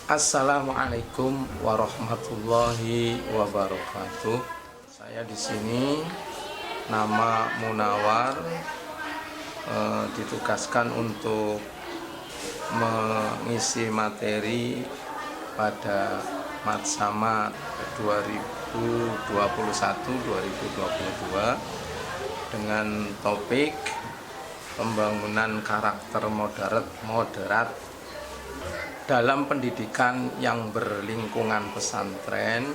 Assalamualaikum warahmatullahi wabarakatuh. Saya di sini nama Munawar, ditugaskan untuk mengisi materi pada Matsama 2021-2022 dengan topik pembangunan karakter moderat dalam pendidikan yang berlingkungan pesantren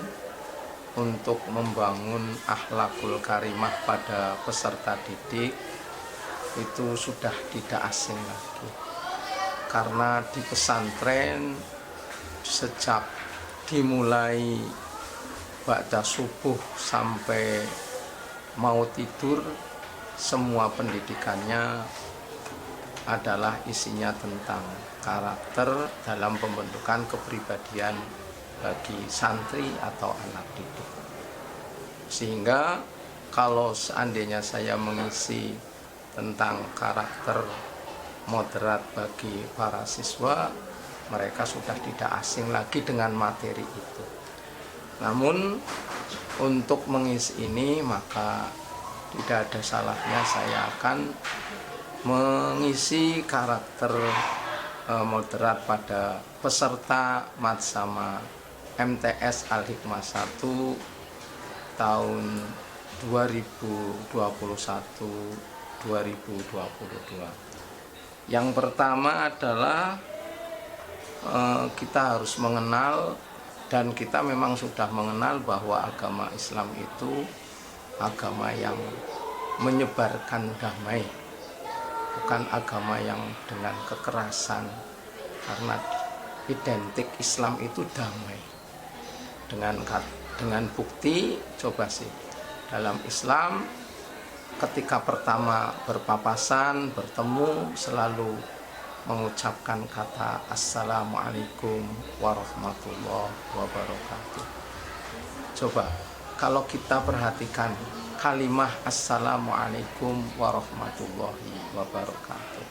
untuk membangun akhlakul karimah pada peserta didik. Itu sudah tidak asing lagi, karena di pesantren sejak dimulai ba'da subuh sampai mau tidur, semua pendidikannya adalah isinya tentang karakter dalam pembentukan kepribadian bagi santri atau anak didik. Sehingga kalau seandainya saya mengisi tentang karakter moderat bagi para siswa, mereka sudah tidak asing lagi dengan materi itu. Namun untuk mengisi ini maka tidak ada salahnya saya akan mengisi karakter moderat pada peserta Matsama MTS Al-Hikmah 1 tahun 2021-2022. Yang pertama adalah kita harus mengenal, dan kita memang sudah mengenal bahwa agama Islam itu agama yang menyebarkan damai, bukan agama yang dengan kekerasan, karena identik Islam itu damai. Dengan bukti, coba sih, dalam Islam ketika pertama berpapasan, bertemu, selalu mengucapkan kata Assalamualaikum warahmatullahi wabarakatuh. Coba kalau kita perhatikan kalimah Assalamualaikum warahmatullahi wabarakatuh,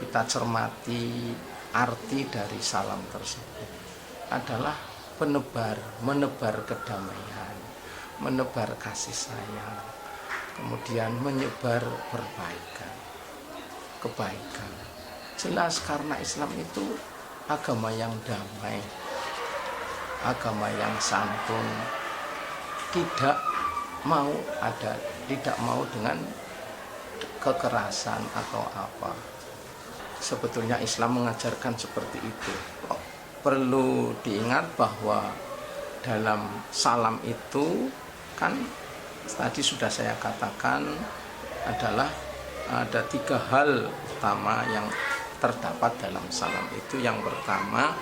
kita cermati arti dari salam tersebut adalah menebar kedamaian, menebar kasih sayang, kemudian menyebar kebaikan. Jelas karena Islam itu agama yang damai, agama yang santun, tidak mau dengan kekerasan atau apa. Sebetulnya Islam mengajarkan seperti itu. Perlu diingat bahwa dalam salam itu kan tadi sudah saya katakan adalah ada 3 hal utama yang terdapat dalam salam itu. Yang pertama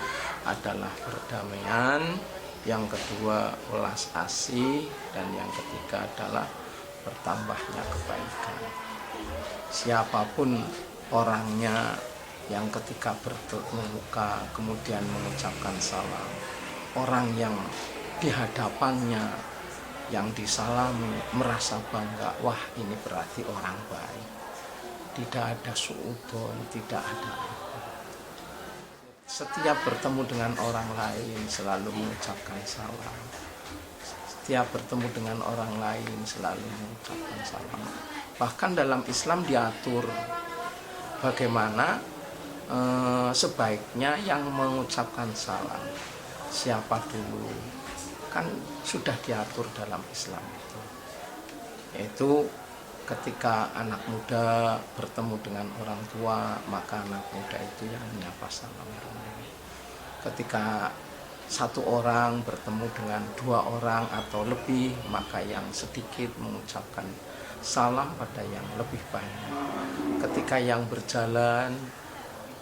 adalah perdamaian, yang kedua welas asih, dan yang ketiga adalah bertambahnya kebaikan. Siapapun orangnya yang ketika bertemu muka kemudian mengucapkan salam, orang yang di hadapannya yang disalami merasa bangga, wah ini berarti orang baik, tidak ada suudzon, tidak ada apa. Setiap bertemu dengan orang lain selalu mengucapkan salam. Setiap bertemu dengan orang lain selalu mengucapkan salam. Bahkan dalam Islam diatur bagaimana sebaiknya yang mengucapkan salam siapa dulu, kan sudah diatur dalam Islam itu. Yaitu ketika anak muda bertemu dengan orang tua, maka anak muda itu yang menyapa salam dulu. Ketika satu orang bertemu dengan 2 orang atau lebih, maka yang sedikit mengucapkan salam pada yang lebih banyak. Ketika yang berjalan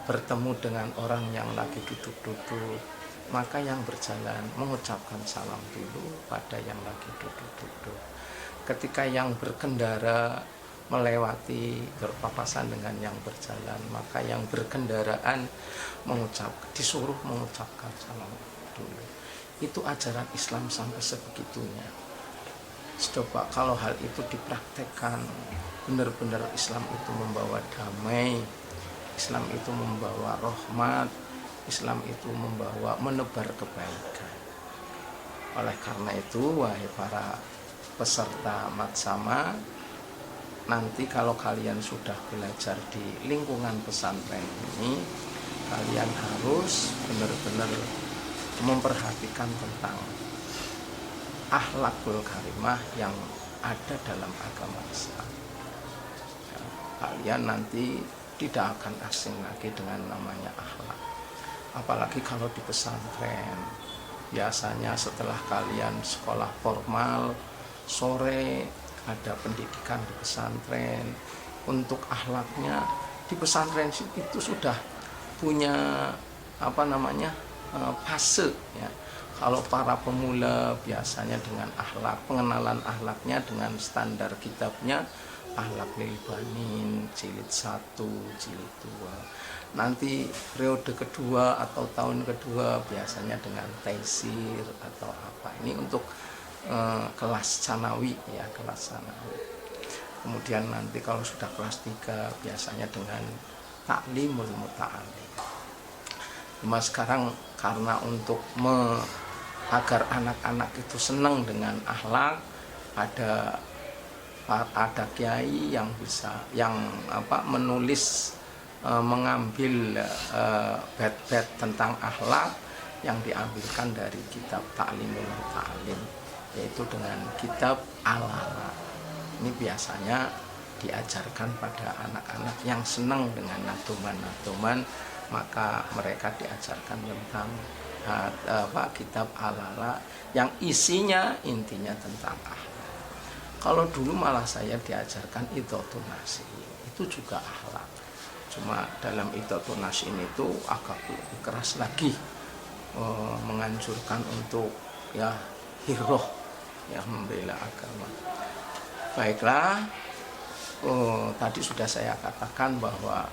bertemu dengan orang yang lagi duduk-duduk, maka yang berjalan mengucapkan salam dulu pada yang lagi duduk-duduk. Ketika yang berkendara melewati berpapasan dengan yang berjalan, maka yang berkendaraan disuruh mengucapkan salam dulu. Itu ajaran Islam sampai sebegitunya. Coba kalau hal itu dipraktekkan, benar-benar Islam itu membawa damai, Islam itu membawa rahmat, Islam itu membawa menebar kebaikan. Oleh karena itu, wahai para peserta matsama, nanti kalau kalian sudah belajar di lingkungan pesantren ini, kalian harus benar-benar memperhatikan tentang akhlakul karimah yang ada dalam agama Islam. Ya, kalian nanti tidak akan asing lagi dengan namanya akhlak. Apalagi kalau di pesantren, biasanya setelah kalian sekolah formal, sore ada pendidikan di pesantren. Untuk akhlaknya di pesantren itu sudah punya fase ya. Kalau para pemula biasanya dengan akhlak, pengenalan akhlaknya dengan standar kitabnya Akhlak Lil Banin jilid 1, jilid 2. Nanti periode kedua atau tahun kedua biasanya dengan taisir atau apa. Ini untuk kelas sanawi ya, kelas sanawi. Kemudian nanti kalau sudah kelas 3 biasanya dengan taklimul muta'alim. Cuma sekarang karena untuk agar anak-anak itu senang dengan akhlak, ada kiai yang bisa menulis, mengambil bab-bab tentang akhlak yang diambilkan dari kitab Ta'limul Muta'alim, yaitu dengan kitab Al-Ala. Ini biasanya diajarkan pada anak-anak yang senang dengan nadoman-nadoman, maka mereka diajarkan tentang kitab Al-Ala yang intinya tentang akhlak. Kalau dulu malah saya diajarkan Idhatun Nasin, itu juga akhlak. Cuma dalam Idhatun Nasin itu agak lebih keras lagi, menganjurkan untuk hirroh membela agama. Baiklah, tadi sudah saya katakan bahwa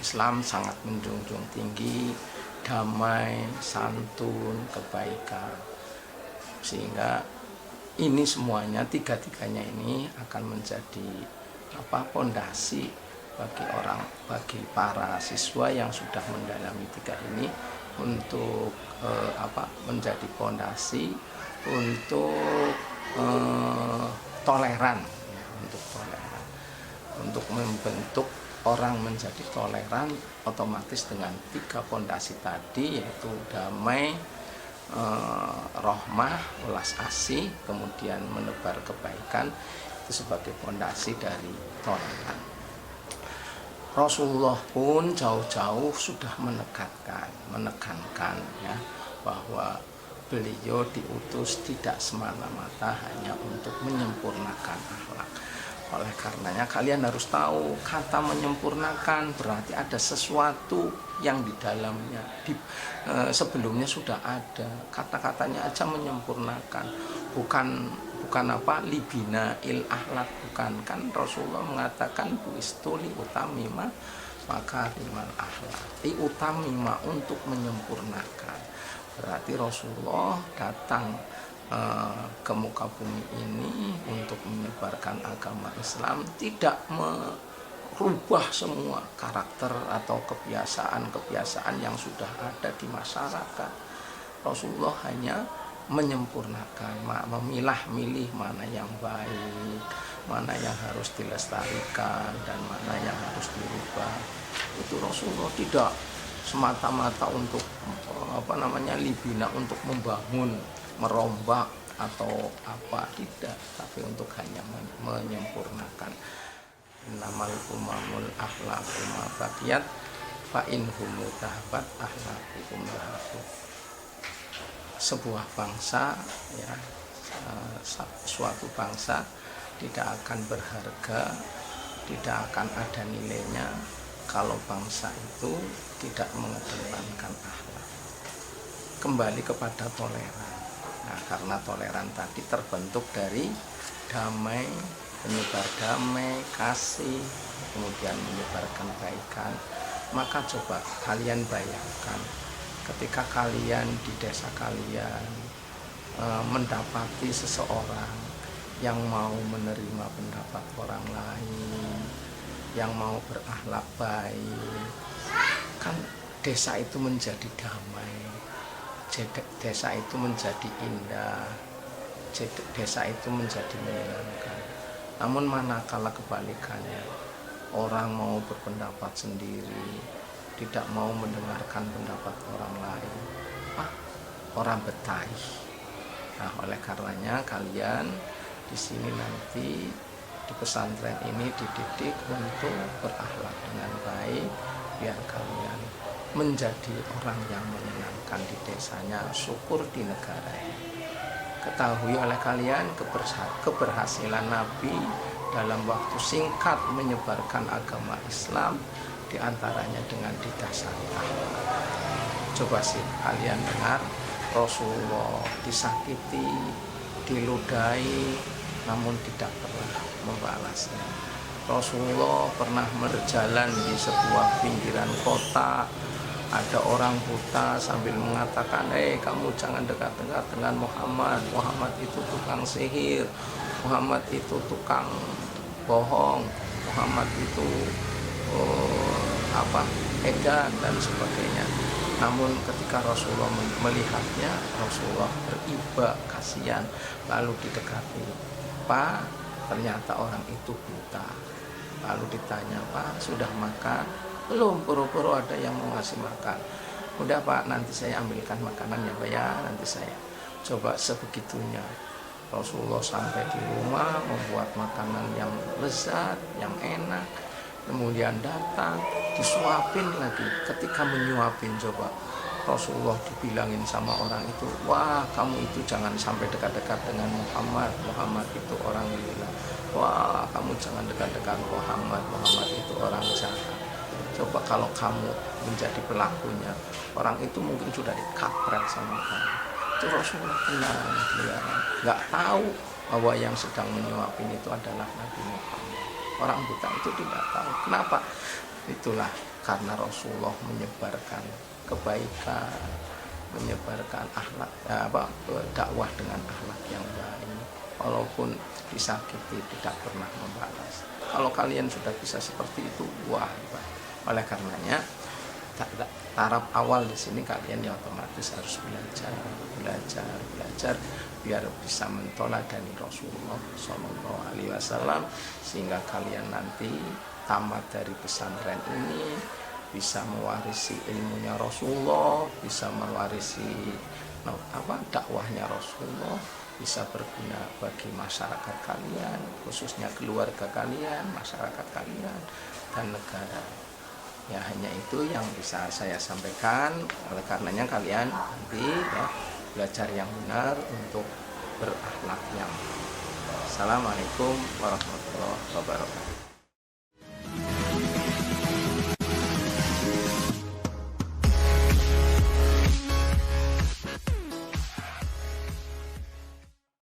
Islam sangat menjunjung tinggi damai, santun, kebaikan, sehingga ini semuanya, tiga-tiganya ini akan menjadi pondasi bagi para siswa yang sudah mendalami tiga ini untuk menjadi pondasi untuk toleran, ya, untuk membentuk orang menjadi toleran otomatis dengan tiga pondasi tadi, yaitu damai, rahmah, welas asih, kemudian menebar kebaikan, itu sebagai pondasi dari toleran. Rasulullah pun jauh-jauh sudah menekankan ya, bahwa beliau diutus tidak semata-mata hanya untuk menyempurnakan akhlak. Oleh karenanya kalian harus tahu, kata menyempurnakan berarti ada sesuatu yang di dalamnya. Sebelumnya sudah ada, kata-katanya aja menyempurnakan, bukan libina il akhlak, bukan. Kan Rasulullah mengatakan buistuli utamima maka liman akhlak, utamima untuk menyempurnakan. Berarti Rasulullah datang ke muka bumi ini untuk menyebarkan agama Islam, tidak merubah semua karakter atau kebiasaan yang sudah ada di masyarakat. Rasulullah hanya menyempurnakan, memilah-milih mana yang baik, mana yang harus dilestarikan, dan mana yang harus dirubah. Itu Rasulullah tidak semata-mata untuk libina, untuk membangun, merombak atau apa, tidak, tapi untuk hanya menyempurnakan. Innamal umamul akhlaqu ma baqiyat fa in hum tahabat akhlaqukum dhahabu. Sebuah bangsa ya, suatu bangsa tidak akan berharga, tidak akan ada nilainya kalau bangsa itu tidak mengedepankan akhlak. Kembali kepada toleran. Nah, karena toleran tadi terbentuk dari damai, menyebar damai, kasih, kemudian menyebarkan kebaikan. Maka coba kalian bayangkan, ketika kalian di desa kalian mendapati seseorang yang mau menerima pendapat orang lain, yang mau berakhlak baik, kan desa itu menjadi damai, desa itu menjadi indah, desa itu menjadi menyenangkan. Namun manakala kebalikannya, orang mau berpendapat sendiri, tidak mau mendengarkan pendapat orang lain, orang betaih. Nah, oleh karenanya kalian di sini nanti di pesantren ini dididik untuk berakhlak dengan baik, biar kalian menjadi orang yang menyenangkan di desanya, syukur di negara ini. Ketahui oleh kalian keberhasilan Nabi dalam waktu singkat menyebarkan agama Islam, diantaranya dengan didasari akhlak. Coba sih kalian dengar, Rasulullah disakiti, diludahi, namun tidak pernah membalasnya. Rasulullah pernah berjalan di sebuah pinggiran kota, ada orang buta sambil mengatakan, kamu jangan dekat-dekat dengan Muhammad. Muhammad itu tukang sihir, Muhammad itu tukang bohong, Muhammad itu edan dan sebagainya. Namun ketika Rasulullah melihatnya, Rasulullah beriba kasihan, lalu didekati. Pak, ternyata orang itu buta. Lalu ditanya, Pak, sudah makan? Belum, buru-buru ada yang mau ngasih makan. Udah Pak, nanti saya ambilkan makanannya Pak ya, nanti saya. Coba sebegitunya Rasulullah sampai di rumah membuat makanan yang lezat, yang enak. Kemudian datang, disuapin lagi. Ketika menyuapin, coba Rasulullah dibilangin sama orang itu, wah kamu itu jangan sampai dekat-dekat dengan Muhammad. Muhammad itu orang gila. Wah kamu jangan dekat-dekat Muhammad. Muhammad itu orang jahat. Coba kalau kamu menjadi pelakunya, orang itu mungkin sudah dikapret sama kamu. Itu Rasulullah tenang, dia nggak tahu bahwa yang sedang menyuapin itu adalah Nabi Muhammad. Orang buta itu tidak tahu. Kenapa? Itulah karena Rasulullah menyebarkan kebaikan, menyebarkan akhlak, dakwah dengan akhlak yang baik. Walaupun disakiti tidak pernah membalas. Kalau kalian sudah bisa seperti itu, wah hebat. Oleh karenanya taraf awal di sini kalian ya otomatis harus belajar biar bisa mentoladani Rasulullah SAW, sehingga kalian nanti tamat dari pesantren ini bisa mewarisi ilmunya Rasulullah, bisa mewarisi dakwahnya Rasulullah, bisa berguna bagi masyarakat kalian, khususnya keluarga kalian, masyarakat kalian, dan negara. Ya hanya itu yang bisa saya sampaikan. Oleh karenanya kalian nanti ya belajar yang benar untuk berakhlak yang baik. Assalamualaikum warahmatullahi wabarakatuh.